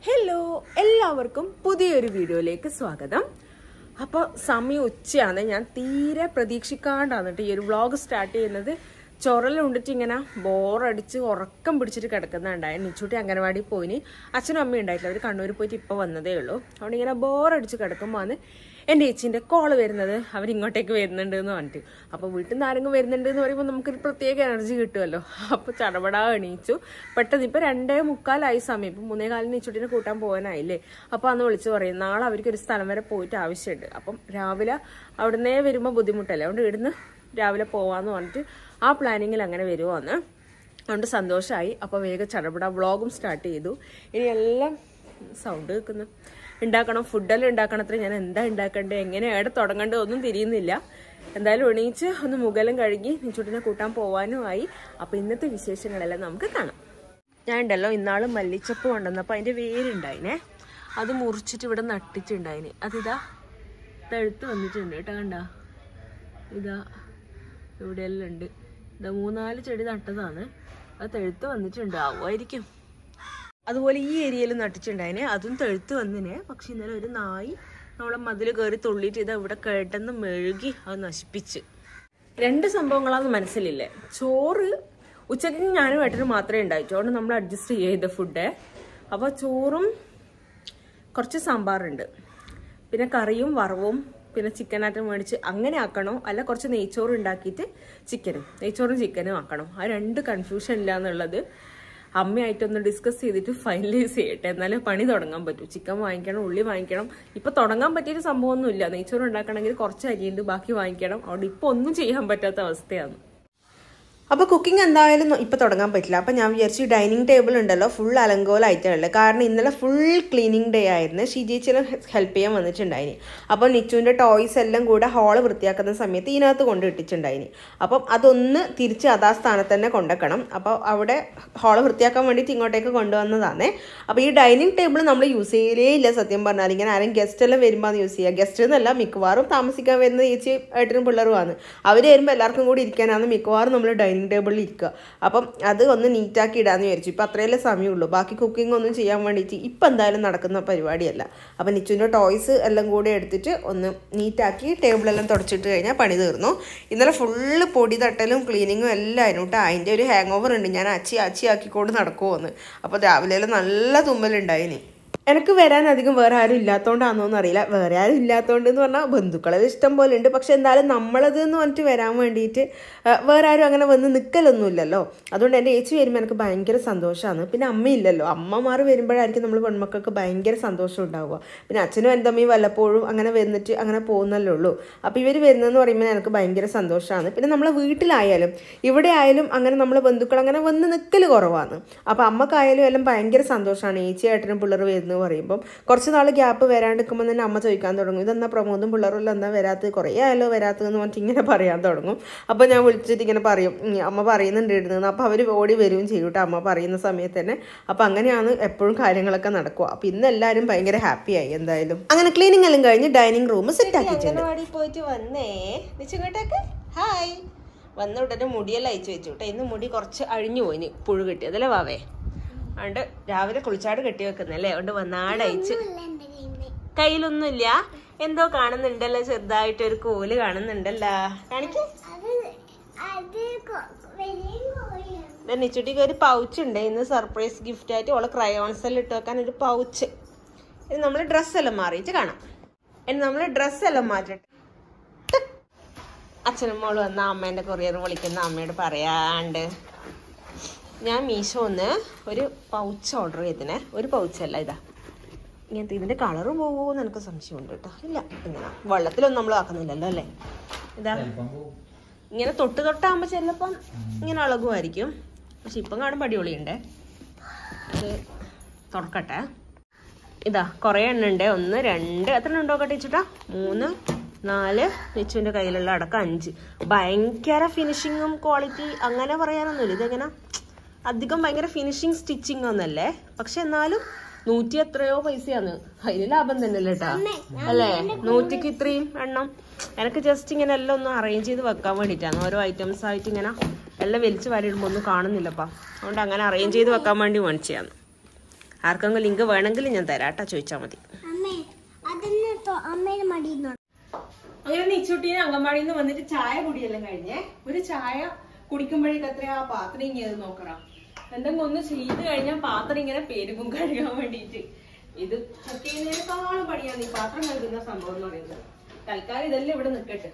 Hello, എല്ലാവർക്കും പുതിയൊരു വീഡിയോയിലേക്ക് സ്വാഗതം. അപ്പോൾ സമയം ഉച്ചയാണ്. ഞാൻ തീരെ പ്രതീക്ഷിക്കാണ്ടാണ് ഈ ഒരു വ്ളോഗ് സ്റ്റാർട്ട് ചെയ്യുന്നത്. ചൊറലുണ്ടിട്ട് ഇങ്ങനെ ബോറടിച്ച് ഉറക്കം പിടിച്ചിട്ട് കിടക്കുന്നുണ്ടായി. നിച്ചൂട്ടി അംഗനവാടി പോയിന്. അച്ഛനും അമ്മയും ഉണ്ടായിട്ടില്ല, അവർ കണ്ണൂർ പോയിട്ട് ഇപ്പോൾ വന്നതേ ഉള്ളൂ. അവിടെ ഇങ്ങനെ ബോറടിച്ച് കിടക്കുമ്പോൾ ആണ് എൻ്റെ ചേച്ചീൻ്റെ കോള് വരുന്നത്. അവരിങ്ങോട്ടേക്ക് വരുന്നുണ്ട് എന്ന് പറഞ്ഞിട്ട്. അപ്പോൾ വീട്ടിൽ നിന്ന് ആരെങ്കിലും വരുന്നുണ്ട് എന്ന് പറയുമ്പോൾ നമുക്കൊരു പ്രത്യേക എനർജി കിട്ടുമല്ലോ. അപ്പോൾ ചടപടാ എണീച്ചു. പെട്ടെന്ന് ഇപ്പോൾ 2:45 സമയം, ഇപ്പം 3:15 നിച്ചൂട്ടിനെ കൂട്ടാൻ പോകാനായില്ലേ. അപ്പോൾ അന്ന് വിളിച്ച് പറയും നാളെ അവർക്കൊരു സ്ഥലം വരെ പോയിട്ട് ആവശ്യമുണ്ട്. അപ്പം രാവിലെ അവിടുന്നേ വരുമ്പോൾ ബുദ്ധിമുട്ടല്ലേ, അതുകൊണ്ട് ഇവിടുന്ന് രാവിലെ പോവാന്ന് പറഞ്ഞിട്ട് ആ പ്ലാനിങ്ങിൽ അങ്ങനെ വരുവാന്ന്. അതുകൊണ്ട് സന്തോഷമായി. അപ്പോൾ വേഗം ചടപടാ വ്ളോഗും സ്റ്റാർട്ട് ചെയ്തു. ഇനി എല്ലാം സൗണ്ട് കേൾക്കുന്നു. ഉണ്ടാക്കണം, ഫുഡെല്ലാം ഉണ്ടാക്കണത്ര. ഞാൻ എന്താ ഉണ്ടാക്കേണ്ടത്, എങ്ങനെ എവിടെ തുടങ്ങേണ്ടത് ഒന്നും തിരിയുന്നില്ല. എന്തായാലും എണീച്ച് ഒന്ന് മുഖലും കഴുകി നിച്ചൂട്ടിനെ കൂട്ടാൻ പോവാനുമായി. അപ്പോൾ ഇന്നത്തെ വിശേഷങ്ങളെല്ലാം നമുക്ക് കാണാം. ഞാൻ ഉണ്ടല്ലോ ഇന്നാളും മല്ലിച്ചപ്പ് കൊണ്ടുവന്നപ്പോൾ അതിൻ്റെ വേരുണ്ടായിനെ, അത് മുറിച്ചിട്ട് ഇവിടെ നട്ടിട്ടുണ്ടായിന്. അതിതാ തെഴുത്ത് വന്നിട്ടുണ്ട് കേട്ടോ, കണ്ട ഇതാ ഇവിടെയെല്ലാം ഉണ്ട്. ഇതാ 3-4 ചെടി നട്ടതാണ്, അത് തെഴുത്ത് വന്നിട്ടുണ്ടാവുമായിരിക്കും. അതുപോലെ ഈ ഏരിയയിൽ നട്ടിട്ടുണ്ടായിനെ, അതും തെഴുത്ത് വന്നിനെ. പക്ഷെ ഇന്നലെ ഒരു നായി നമ്മളെ മതിൽ കയറി തുള്ളിയിട്ട് ഇത് ഇവിടെ കേട്ടെന്ന് മെഴുകി അത് നശിപ്പിച്ച്. 2 സംഭവങ്ങളാന്ന് മനസ്സിലില്ലേ. ചോറ് ഉച്ചയ്ക്ക് ഞാനും ഏട്ടനും മാത്രമേ ഉണ്ടായിട്ടു, അതുകൊണ്ട് നമ്മൾ അഡ്ജസ്റ്റ് ചെയ്ത ഫുഡ്. അപ്പോൾ ചോറും കുറച്ച് സാമ്പാറുണ്ട്, പിന്നെ കറിയും വറവും, പിന്നെ ചിക്കനായിട്ട് മേടിച്ച് അങ്ങനെ ആക്കണോ അല്ല കുറച്ച് നെയ്ച്ചോറ് ഉണ്ടാക്കിയിട്ട് നെയ്ച്ചോറും ചിക്കനും ആക്കണോ, ആ 2 കൺഫ്യൂഷൻ ഇല്ല എന്നുള്ളത് അമ്മയായിട്ടൊന്ന് ഡിസ്കസ് ചെയ്തിട്ട് ഫൈനലൈസ് ചെയ്യട്ടെ. എന്നാലേ പണി തുടങ്ങാൻ പറ്റൂ. ചിക്കൻ വാങ്ങിക്കണം, ഉള്ളി വാങ്ങിക്കണം. ഇപ്പൊ തുടങ്ങാൻ പറ്റിയൊരു സംഭവമൊന്നുമില്ല. നെയ്ച്ചോറ് ഉണ്ടാക്കണമെങ്കിൽ കുറച്ച് അരിയുണ്ട്, ബാക്കി വാങ്ങിക്കണം. അതുകൊണ്ട് ഇപ്പൊ ഒന്നും ചെയ്യാൻ പറ്റാത്ത അവസ്ഥയാണ്. അപ്പോൾ കുക്കിംഗ് എന്തായാലും ഇപ്പോൾ തുടങ്ങാൻ പറ്റില്ല. അപ്പോൾ ഞാൻ വിചാരിച്ചു ഡൈനിങ് ടേബിൾ ഉണ്ടല്ലോ ഫുൾ അലങ്കോലമായിട്ടുള്ളത്. കാരണം ഇന്നലെ ഫുൾ ക്ലീനിങ് ഡേ ആയിരുന്നു. ഷീജേച്ചിനെ ഹെൽപ്പ് ചെയ്യാൻ വന്നിട്ടുണ്ടായിന്. അപ്പോൾ നിച്ചുവിൻ്റെ ടോയ്സ് എല്ലാം കൂടെ ഹോള് വൃത്തിയാക്കുന്ന സമയത്ത് ഇതിനകത്ത് കൊണ്ടിട്ടിട്ടുണ്ടായിന്. അപ്പം അതൊന്ന് തിരിച്ച് അതാ സ്ഥാനത്ത് തന്നെ കൊണ്ടുവെക്കണം. അപ്പോൾ അവിടെ ഹോള് വൃത്തിയാക്കാൻ വേണ്ടിയിട്ട് ഇങ്ങോട്ടേക്ക് കൊണ്ടുവന്നതാണ്. അപ്പോൾ ഈ ഡൈനിങ് ടേബിൾ നമ്മൾ യൂസ് ചെയ്യലേ ഇല്ല സത്യം പറഞ്ഞാൽ. ഇങ്ങനെ ആരും ഗസ്റ്റ് എല്ലാം വരുമ്പോൾ അത് യൂസ് ചെയ്യുക. ഗസ്റ്റ് എന്നല്ല, മിക്കവാറും താമസിക്കാൻ വരുന്ന ചേച്ചി ഏട്ടനും പിള്ളേരുമാണ്. അവർ വരുമ്പോൾ എല്ലാവർക്കും കൂടി ഇരിക്കാനാണ് മിക്കവാറും നമ്മൾ ഡൈനിങ് ടേബിളിൽ ഇരിക്കുക. അപ്പം അത് ഒന്ന് നീറ്റാക്കി ഇടാന്ന് വിചാരിച്ചു. ഇപ്പം അത്രയല്ലേ സമയമുള്ളൂ. ബാക്കി കുക്കിംഗ് ഒന്നും ചെയ്യാൻ വേണ്ടിയിട്ട് ഇപ്പം എന്തായാലും നടക്കുന്ന പരിപാടിയല്ല. അപ്പം നിച്ചുവിൻ്റെ ടോയ്സ് എല്ലാം കൂടി എടുത്തിട്ട് ഒന്ന് നീറ്റാക്കി ടേബിളെല്ലാം തുടച്ചിട്ട് കഴിഞ്ഞാൽ പണി തീർന്നു. ഇന്നലെ ഫുള്ള് പൊടി തട്ടലും ക്ലീനിങ്ങും എല്ലാം ആയിരുന്നു കേട്ടോ. അതിൻ്റെ ഒരു ഹാങ് ഓവർ ഉണ്ട്. ഞാൻ അച്ചി ആക്കിക്കൊണ്ട് നടക്കുമെന്ന്. അപ്പോൾ രാവിലെ നല്ല തുമ്മലുണ്ടായിന്. എനിക്ക് വരാൻ അധികം വേറെ ആരും ഇല്ലാത്തതുകൊണ്ടാണെന്നൊന്നും അറിയില്ല. വേറെ ആരും ഇല്ലാത്തതുകൊണ്ട് എന്ന് പറഞ്ഞാൽ ബന്ധുക്കളെല്ലാം ഇഷ്ടം പോലെ ഉണ്ട്. പക്ഷെ എന്തായാലും നമ്മളത് എന്ന് പറഞ്ഞിട്ട് വരാൻ വേണ്ടിയിട്ട് വേറെ ആരും അങ്ങനെ വന്ന് നിൽക്കലൊന്നുമില്ലല്ലോ. അതുകൊണ്ട് എൻ്റെ ചേച്ചി വരുമ്പോൾ എനിക്ക് ഭയങ്കര സന്തോഷമാണ്. പിന്നെ അമ്മയില്ലല്ലോ, അമ്മമാർ വരുമ്പോഴായിരിക്കും നമ്മൾ പെൺമക്കൾക്ക് ഭയങ്കര സന്തോഷം ഉണ്ടാവുക. പിന്നെ അച്ഛനും എൻ്റെ അമ്മയും വല്ലപ്പോഴും അങ്ങനെ വന്നിട്ട് അങ്ങനെ പോകുന്നല്ലേ ഉള്ളൂ. അപ്പോൾ ഇവർ വരുന്നതെന്ന് പറയുമ്പോൾ എനിക്ക് ഭയങ്കര സന്തോഷമാണ്. പിന്നെ നമ്മളെ വീട്ടിലായാലും ഇവിടെ ആയാലും അങ്ങനെ നമ്മളെ ബന്ധുക്കൾ അങ്ങനെ വന്ന് നിൽക്കൽ കുറവാണ്. അപ്പോൾ അമ്മക്കായാലും എല്ലാം ഭയങ്കര സന്തോഷമാണ്. ചേച്ചി ഏട്ടനും പിള്ളേർ വരുന്നു പറയുമ്പം കുറച്ച് നാൾ ഗ്യാപ്പ് വരാണ്ടിരിക്കുമ്പോൾ തന്നെ അമ്മ ചോദിക്കാൻ തുടങ്ങും, ഇതെന്നാ പ്രമോദും പിള്ളേരെല്ലാം എന്താ വരാത്തത്, കുറേ ആയാലോ വരാത്തതെന്ന് പറഞ്ഞിട്ട് ഇങ്ങനെ പറയാൻ തുടങ്ങും. അപ്പോൾ ഞാൻ വിളിച്ചിട്ട് ഇങ്ങനെ പറയും അമ്മ പറയുന്നുണ്ട് ഇടുന്നതെന്ന്. അപ്പോൾ അവർ ഓടി വരികയും ചെയ്യും കേട്ടോ അമ്മ പറയുന്ന സമയത്ത് തന്നെ. അപ്പോൾ അങ്ങനെയാണ് എപ്പോഴും കാര്യങ്ങളൊക്കെ നടക്കുക. അപ്പോൾ ഇന്ന് എല്ലാവരും ഭയങ്കര ഹാപ്പിയായി. എന്തായാലും അങ്ങനെ ക്ലീനിങ് എല്ലാം കഴിഞ്ഞ് ഡൈനിങ് റൂം സെറ്റ് ആക്കിയിട്ടുണ്ട്. പോയിട്ട് വന്നേ നിച്ചങ്ങോട്ടേക്ക് ഹായ്. വന്ന ഉടനെ മുടിയെല്ലാം അയച്ചു വെച്ചു കേട്ടോ. ഇന്ന് മുടി കുറച്ച് അഴിഞ്ഞു പോയിന്, പുഴു കെട്ടി അതല്ലേ വാവേ. അതുകൊണ്ട് രാവിലെ കുളിച്ചാട് കെട്ടി വെക്കുന്നല്ലേ, അതുകൊണ്ട് വന്നാടയച്ച്. കയ്യിലൊന്നുമില്ല, എന്തോ കാണുന്നുണ്ടല്ലോ, ചെറുതായിട്ടൊരു കോല് കാണുന്നുണ്ടല്ലോ. കാണിക്ക്. നിച്ചുട്ടിക്ക് ഒരു പൗച്ച് ഉണ്ട് ഇന്ന് സർപ്രൈസ് ഗിഫ്റ്റ് ആയിട്ട്. ഓളെ ക്രയോൺസ് എല്ലാം ഇട്ട് വെക്കാൻ ഒരു പൗച്ച്. ഇനി നമ്മൾ ഡ്രസ്സെല്ലാം മാറിയിട്ട് കാണാം. ഇനി നമ്മൾ ഡ്രസ്സെല്ലാം മാറ്റിട്ട് അച്ഛനും മോള് വന്ന അമ്മേൻ്റെ കൊറിയർ വിളിക്കുന്ന അമ്മയോട് പറയാണ്ട് ഞാൻ മീഷോന്ന് ഒരു പൗച്ച് ഓർഡർ ചെയ്തിനെ. ഒരു പൗച്ചല്ല, ഇതാ ഇങ്ങനത്തെ. ഇതിൻ്റെ കളറ് പോകുമെന്ന് എനിക്ക് സംശയമുണ്ട് കേട്ടോ. ഇല്ല, ഇങ്ങനെ വെള്ളത്തിലൊന്നും നമ്മൾ ആക്കുന്നില്ലല്ലോ അല്ലേ. ഇതാ ഇങ്ങനെ തൊട്ടാകുമ്പോൾ ചിലപ്പം ഇങ്ങനെ ഇളകുമായിരിക്കും. പക്ഷെ ഇപ്പം കാണുമ്പോൾ അടിപൊളിയുണ്ടേ. ഇത് തുറക്കട്ടെ. ഇതാ കുറേ എണ്ണ ഉണ്ട്. 1 2 എത്ര എണ്ണം ഉണ്ടോ കട്ടിച്ചിട്ടാ 3 4 നിച്ചുവിൻ്റെ കയ്യിലുള്ള അടക്കം 5. ഭയങ്കര ഫിനിഷിങ്ങും ക്വാളിറ്റി അങ്ങനെ പറയാനൊന്നുമില്ല. ഇതെങ്ങനെ അധികം ഭയങ്കര ഫിനിഷിങ് സ്റ്റിച്ചിങ് ഒന്നല്ലേ, പക്ഷെ എന്നാലും 100 എത്രയോ പൈസയാണ്. അതിന് ലാഭം തന്നെ അല്ലേ കേട്ടാ അല്ലേ. 100ക്ക് ഇത്രയും എണ്ണം. എനിക്ക് ജസ്റ്റ് ഇങ്ങനെ എല്ലാം ഒന്ന് അറേഞ്ച് ചെയ്ത് വെക്കാൻ വേണ്ടിയിട്ടാണ്. ഓരോ ഐറ്റംസ് ആയിട്ട് ഇങ്ങനെ എല്ലാം വലിച്ച് വരയിടുമ്പോൾ ഒന്നും കാണുന്നില്ലപ്പാ. അതുകൊണ്ട് അങ്ങനെ അറേഞ്ച് ചെയ്ത് വെക്കാൻ വേണ്ടി മേടിച്ചതാണ്. ആർക്കെങ്കിലും ലിങ്ക് വേണമെങ്കിൽ ഞാൻ തരാട്ടാ, ചോദിച്ചാൽ മതി. അങ്ങനെ നീച്ചുട്ടീനെ അങ്കൻവാടിയിൽ നിന്ന് വന്നിട്ട് ചായ കുടിയെല്ലാം കഴിഞ്ഞേ. ഒരു ചായ കുടിക്കുമ്പോഴേക്ക് എത്രയാ പാത്രം ഇങ്ങനെ നോക്കണം. എന്തെങ്കിലും ഒന്ന് ചെയ്ത് കഴിഞ്ഞാൽ പാത്രം ഇങ്ങനെ പെരുകും കഴുകാൻ വേണ്ടിയിട്ട്. ഇത് കുക്ക് ചെയ്യുന്നതിനേക്കാളും പണിയാണ് ഈ പാത്രം കഴുകുന്ന സംഭവം എന്ന് പറയുന്നത്. തൽക്കാലം ഇതെല്ലാം ഇവിടെ നിൽക്കട്ടെ.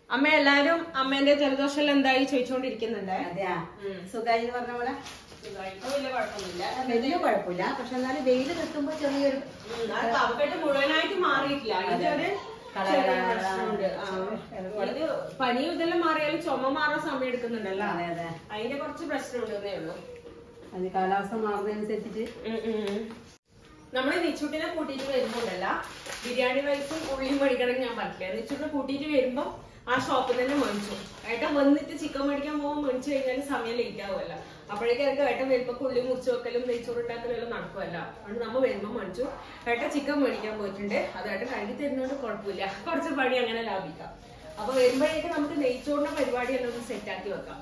അമ്മ എല്ലാരും അമ്മേന്റെ ജലദോഷം എന്തായി ചോദിച്ചോണ്ടിരിക്കുന്നുണ്ട്. അതെയാ, സുഖമായി പറഞ്ഞ പോലെ വലിയ കുഴപ്പമൊന്നുമില്ല, വലിയ കുഴപ്പമില്ല. പക്ഷെ എന്നാലും വെയില് കിട്ടുമ്പോ ചെറിയൊരു കഫക്കെട്ട് മുഴുവനായിട്ട് മാറിയിട്ടില്ല. ഇത് പനിയും ഇതെല്ലാം മാറിയാലും ചുമ മാറാൻ സമയം എടുക്കുന്നുണ്ടല്ലോ. അതിന്റെ കുറച്ച് പ്രശ്നമുണ്ടെന്നേ ഉള്ളൂ. അത് കാലാവസ്ഥ മാറുന്നതനുസരിച്ചിട്ട് നമ്മള് നിച്ചൂട്ടിനെ കൂട്ടിയിട്ട് വരുമ്പോണ്ടല്ല ബിരിയാണി റൈസും ഉള്ളിയും മേടിക്കണമെങ്കിൽ ഞാൻ പറഞ്ഞില്ല. നിച്ചൂട്ടിനെ കൂട്ടിയിട്ട് വരുമ്പോ ആ ഷോപ്പിൽ തന്നെ മേടിച്ചു. ഏട്ടൻ വന്നിട്ട് ചിക്കൻ മേടിക്കാൻ പോകുമ്പോൾ മേടിച്ചു കഴിഞ്ഞാൽ സമയം ലേറ്റ് ആവുമല്ല. അപ്പോഴേക്കും എനിക്ക് ഏട്ടൻ വരുമ്പോ ഉള്ളി മുറിച്ച് വെക്കലും നെയ്ച്ചോറ് ഉണ്ടാക്കലും എല്ലാം നടക്കുമല്ല. അതുകൊണ്ട് നമ്മൾ വരുമ്പോ മേടിച്ചു. ഏട്ടൻ ചിക്കൻ മേടിക്കാൻ പോയിട്ടുണ്ട്. അത് ഏട്ടൻ കഴുകി തരുന്നതുകൊണ്ട് കുഴപ്പമില്ല, കുറച്ച് പണി അങ്ങനെ ലാഭിക്കാം. അപ്പൊ വരുമ്പോഴേക്കും നമുക്ക് നെയ്ച്ചോറിന്റെ പരിപാടിയെല്ലാം ഒന്ന് സെറ്റ് ആക്കി വെക്കാം.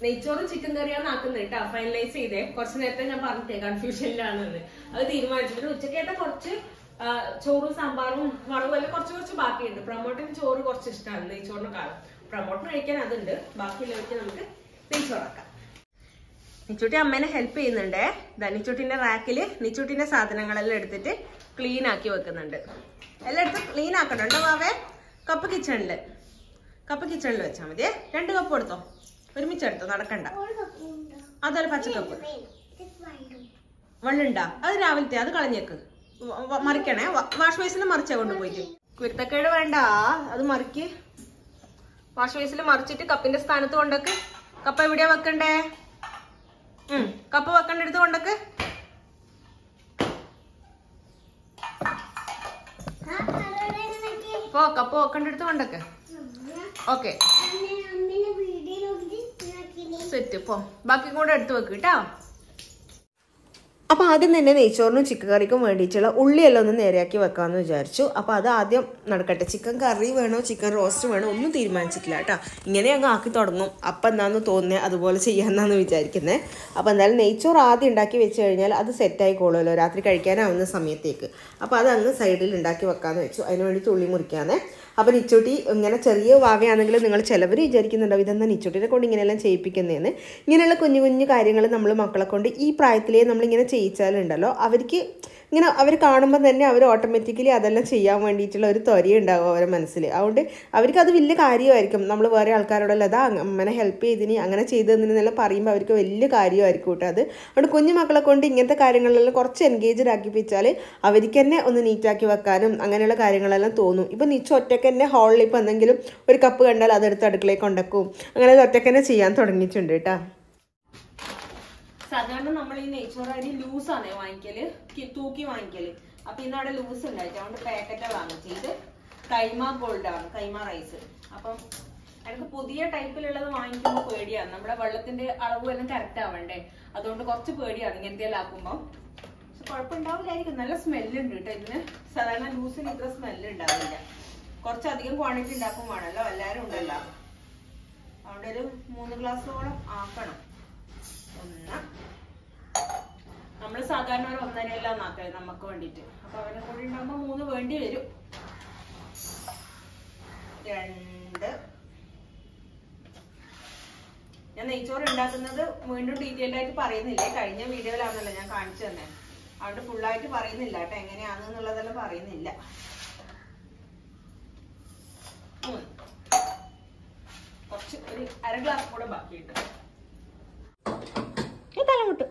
നെയ്ച്ചോറും ചിക്കൻ കറിയാണ് ആക്കുന്നത് കേട്ടോ. ഫൈനലൈസ് ചെയ്തേ. കുറച്ച് നേരത്തെ ഞാൻ പറഞ്ഞേ കൺഫ്യൂഷനിലാണെന്ന്. അത് തീരുമാനിച്ചിട്ട് ഉച്ചക്കേട്ട കുറച്ച് ചോറും സാമ്പാറും വറവും എല്ലാം കുറച്ച് ബാക്കിയുണ്ട്. പ്രമോട്ടിന് ചോറ് കുറച്ച് ഇഷ്ടമാണ് നെയ്ച്ചോറിന്റെ കാലം. പ്രമോട്ടിന് കഴിക്കാൻ അതുണ്ട്. ബാക്കിയുള്ളവർക്ക് നമുക്ക് നെയ്ച്ചോറാക്കാം. നിച്ചൂട്ടി അമ്മേനെ ഹെൽപ്പ് ചെയ്യുന്നുണ്ടേ. നിച്ചൂട്ടിന്റെ റാക്കില് നിച്ചൂട്ടിന്റെ സാധനങ്ങളെല്ലാം എടുത്തിട്ട് ക്ലീൻ ആക്കി വെക്കുന്നുണ്ട്. എല്ലാം എടുത്ത് ക്ലീൻ ആക്കണുണ്ടോ വാവേ? കപ്പ് കിച്ചണില് വെച്ചാൽ മതിയേ. 2 കപ്പ് എടുത്തോ, ഒരുമിച്ചെടുത്തോ, നടക്കണ്ട. അതല്ല പച്ചക്കപ്പ് വെള്ളുണ്ടാ? അത് രാവിലത്തെ, അത് കളഞ്ഞേക്ക്. മറിക്കണേ, വാഷ് ബേസിൽ മറിച്ചാ കൊണ്ടുപോയിട്ട്. കുരുത്തക്കേട് വേണ്ട, അത് മറിക്ക്. വാഷ് ബേസിൽ മറിച്ചിട്ട് കപ്പിന്റെ സ്ഥാനത്ത് കൊണ്ടൊക്കെ. കപ്പ എവിടെയാ വെക്കണ്ടേ? കപ്പ് വെക്കണ്ട എടുത്ത് കൊണ്ടൊക്കെ. പോ, കപ്പ് വെക്കണ്ട എടുത്ത് കൊണ്ടൊക്കെ. Okay set. പോ, ബാക്കി കൂടെ എടുത്ത് വെക്ക് കേട്ടോ. അപ്പോൾ ആദ്യം തന്നെ നെയ്ച്ചോറിനും ചിക്കൻ കറിക്കും വേണ്ടിയിട്ടുള്ള ഉള്ളിയെല്ലാം ഒന്ന് നേരെയാക്കി വെക്കാമെന്ന് വിചാരിച്ചു. അപ്പോൾ അത് ആദ്യം നടക്കട്ടെ. ചിക്കൻ കറി വേണോ ചിക്കൻ റോസ്റ്റ് വേണോ ഒന്നും തീരുമാനിച്ചിട്ടില്ല കേട്ടോ. ഇങ്ങനെ അങ്ങ് ആക്കി തുടങ്ങും. അപ്പം എന്താണെന്ന് തോന്നുന്നത് അതുപോലെ ചെയ്യാമെന്നാണ് വിചാരിക്കുന്നത്. അപ്പോൾ എന്തായാലും നെയ്ച്ചോറ് ആദ്യം ഉണ്ടാക്കി വെച്ച് കഴിഞ്ഞാൽ അത് സെറ്റായിക്കോളുമല്ലോ രാത്രി കഴിക്കാനാവുന്ന സമയത്തേക്ക്. അപ്പോൾ അതങ്ങ് സൈഡിൽ ഉണ്ടാക്കി വെക്കാമെന്ന് വെച്ചു. അതിന് വേണ്ടിയിട്ട് ഉള്ളി മുറിക്കാമെന്നേ. അപ്പോൾ നിച്ചൂട്ടി ഇങ്ങനെ ചെറിയ വാവയാണെങ്കിൽ നിങ്ങൾ ചിലവർ വിചാരിക്കുന്നുണ്ടാവും ഇതെന്താ നിച്ചൂട്ടിനെ കൊണ്ട് ഇങ്ങനെയെല്ലാം ചെയ്യിപ്പിക്കുന്നതെന്ന്. ഇങ്ങനെയുള്ള കുഞ്ഞു കുഞ്ഞു കാര്യങ്ങൾ നമ്മൾ മക്കളെ കൊണ്ട് ഈ പ്രായത്തിലേ നമ്മളിങ്ങനെ ചെയ്യിച്ചാലുണ്ടല്ലോ അവർക്ക് ഇങ്ങനെ അവർ കാണുമ്പോൾ തന്നെ അവർ ഓട്ടോമാറ്റിക്കലി അതെല്ലാം ചെയ്യാൻ വേണ്ടിയിട്ടുള്ള ഒരു ത്വരയുണ്ടാകും അവരുടെ മനസ്സിൽ. അതുകൊണ്ട് അവർക്കത് വലിയ കാര്യമായിരിക്കും. നമ്മൾ വേറെ ആൾക്കാരോടല്ല അതാ അമ്മനെ ഹെൽപ്പ് ചെയ്തിനി അങ്ങനെ ചെയ്തതെന്നെല്ലാം പറയുമ്പോൾ അവർക്ക് വലിയ കാര്യമായിരിക്കും കേട്ടോ അത്. അതുകൊണ്ട് കുഞ്ഞു മക്കളെ കൊണ്ട് ഇങ്ങനത്തെ കാര്യങ്ങളിലെല്ലാം കുറച്ച് എൻഗേജ്ഡ് ആക്കിപ്പിച്ചാൽ അവർക്ക് തന്നെ ഒന്ന് നീറ്റാക്കി വെക്കാനും അങ്ങനെയുള്ള കാര്യങ്ങളെല്ലാം തോന്നും. ഇപ്പം നിച്ച ഒറ്റയ്ക്ക് തന്നെ ഹോളിൽ ഇപ്പോൾ എന്തെങ്കിലും ഒരു കപ്പ് കണ്ടാൽ അതെടുത്ത് അടുക്കളയിൽ കൊണ്ടക്കും. അങ്ങനെ ഒറ്റയ്ക്ക് തന്നെ ചെയ്യാൻ തുടങ്ങിയിട്ടുണ്ട് കേട്ടോ. സാധാരണ നമ്മൾ ഈ നെയ്ച്ചോറ് അരി ലൂസാണ് വാങ്ങിക്കല്, തൂക്കി വാങ്ങിക്കല്. അപ്പൊ ഇന്നവിടെ ലൂസ് ഉണ്ടായിട്ട് അതുകൊണ്ട് പാക്കറ്റാ വാങ്ങിച്ച്. ഇത് കൈമ ഗോൾഡ് ആണ്, കൈമ റൈസ്. അപ്പം എനിക്ക് പുതിയ ടൈപ്പിലുള്ളത് വാങ്ങിക്കുമ്പോൾ പേടിയാണ്. നമ്മുടെ വെള്ളത്തിന്റെ അളവ് എല്ലാം കറക്റ്റ് ആവണ്ടേ, അതുകൊണ്ട് കുറച്ച് പേടിയാണ് ഇങ്ങനത്തെ എല്ലാം ആക്കുമ്പോൾ. പക്ഷെ കുഴപ്പമുണ്ടാവില്ലായിരിക്കും. നല്ല സ്മെല്ലുണ്ട് കേട്ടോ ഇതിന്. സാധാരണ ലൂസിന് ഇത്ര സ്മെല്ല് ഉണ്ടാവില്ല. കുറച്ചധികം ക്വാണ്ടിറ്റി ഉണ്ടാക്കും വേണമല്ലോ, എല്ലാവരും ഉണ്ടല്ലോ. അതുകൊണ്ട് ഒരു 3 ഗ്ലാസോളം ആക്കണം. നമ്മള് സാധാരണ ഒരു 1.5 ആക്കല് നമുക്ക് വേണ്ടിട്ട്. അപ്പൊ അവരെ കൂടി ഉണ്ടാകുമ്പോ 3 വേണ്ടി വരും. 2. ഞാൻ നെയ്ച്ചോറ് ഉണ്ടാക്കുന്നത് വീണ്ടും ഡീറ്റെയിൽഡ് ആയിട്ട് പറയുന്നില്ലേ, കഴിഞ്ഞ വീഡിയോയിലാണല്ലോ ഞാൻ കാണിച്ചു തന്നെ. അതുകൊണ്ട് ഫുള്ളായിട്ട് പറയുന്നില്ല കേട്ടോ, എങ്ങനെയാണെന്നുള്ളതെല്ലാം പറയുന്നില്ല. 3. കുറച്ച് ഒരു 1/2 ഗ്ലാസ് കൂടെ ബാക്കിയിട്ട്. തലമുട്ട്